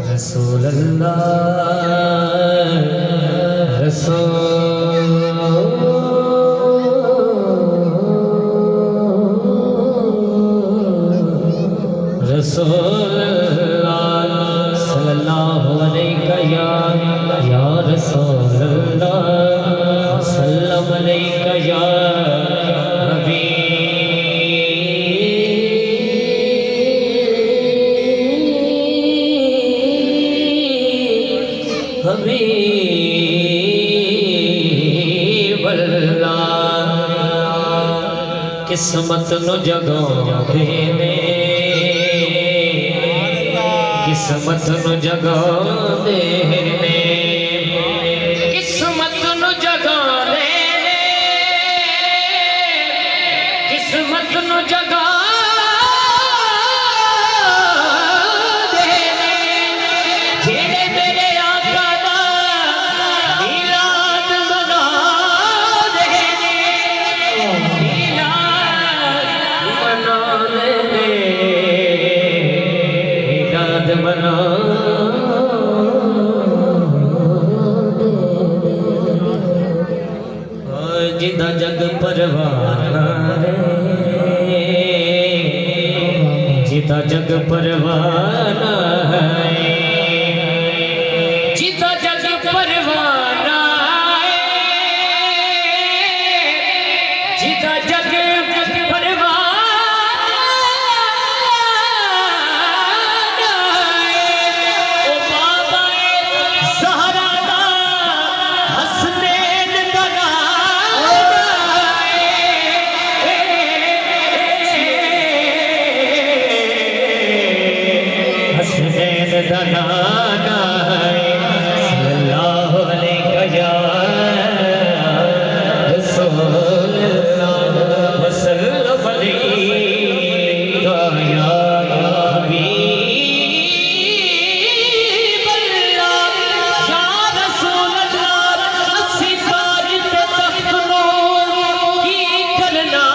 रसूल अल्लाह रसूल सल्लल्लाहु अलैहि या रसूल अल्लाह सल्लम अलैका या हबीब अल्लाह किस्मत नु जगो देने किस्मत नु जगो देने किस्मत नु जगो देने किस्मत नु जगो जिदा जग परवाना है जिदा जग परवाना है जिदा जग परवाना है जिदा जग दनाना सल्लल्लाहु अलैहि या रसूल अल्लाह वसल्लम अलैका या हबीब अल्लाह या रसूल अल्लाह अस्सी ताज पे तख्त नूर की करना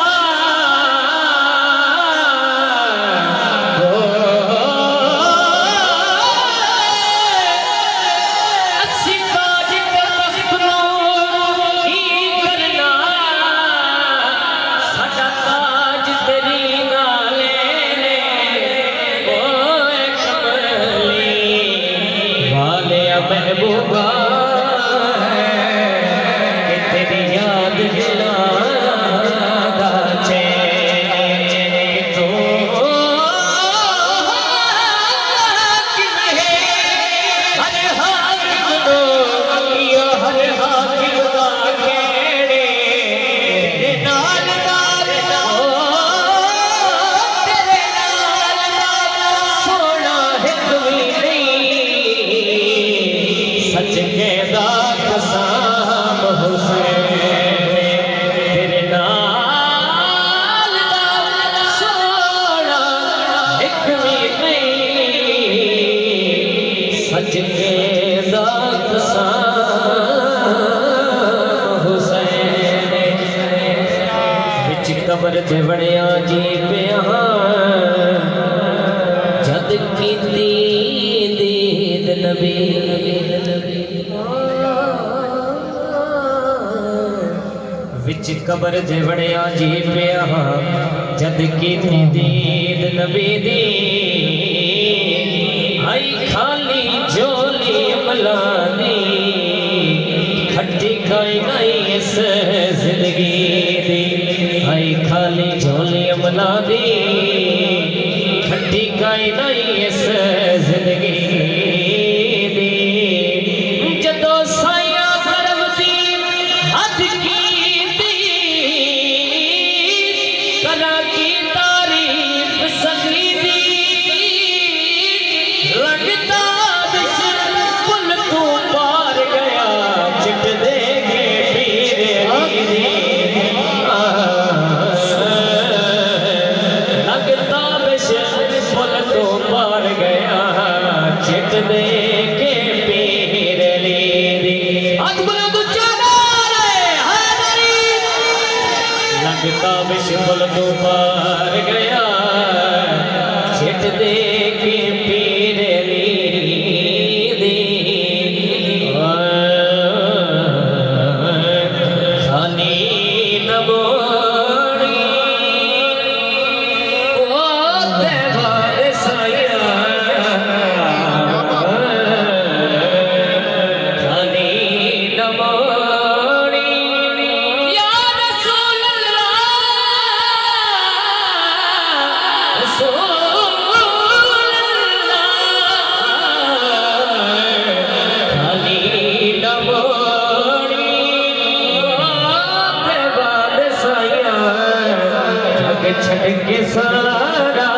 महबूबा है कि तेरी याद दिलादा चैन तो हर हाकिम नो या हर हाकिम दा केड़े तेरे नाल नाल तेरे नाल सोना हिक भी सच कहदा कसम हुसैन तेरे नाल सोना एक भी नहीं सच कहदा कसम हुसैन विच कब्र ते वड़िया जी पिया जद कीती दीद नबी विच कब्र दे वड़िया जी पिया जद कीती दीद नबी दी आई खाली झोली मलानी खट्टी खाई गई इस जिंदगी दी आई खाली झोली मलानी खट्टी खाई गई इस जिंदगी लगता बिशबल तो पार गया सारा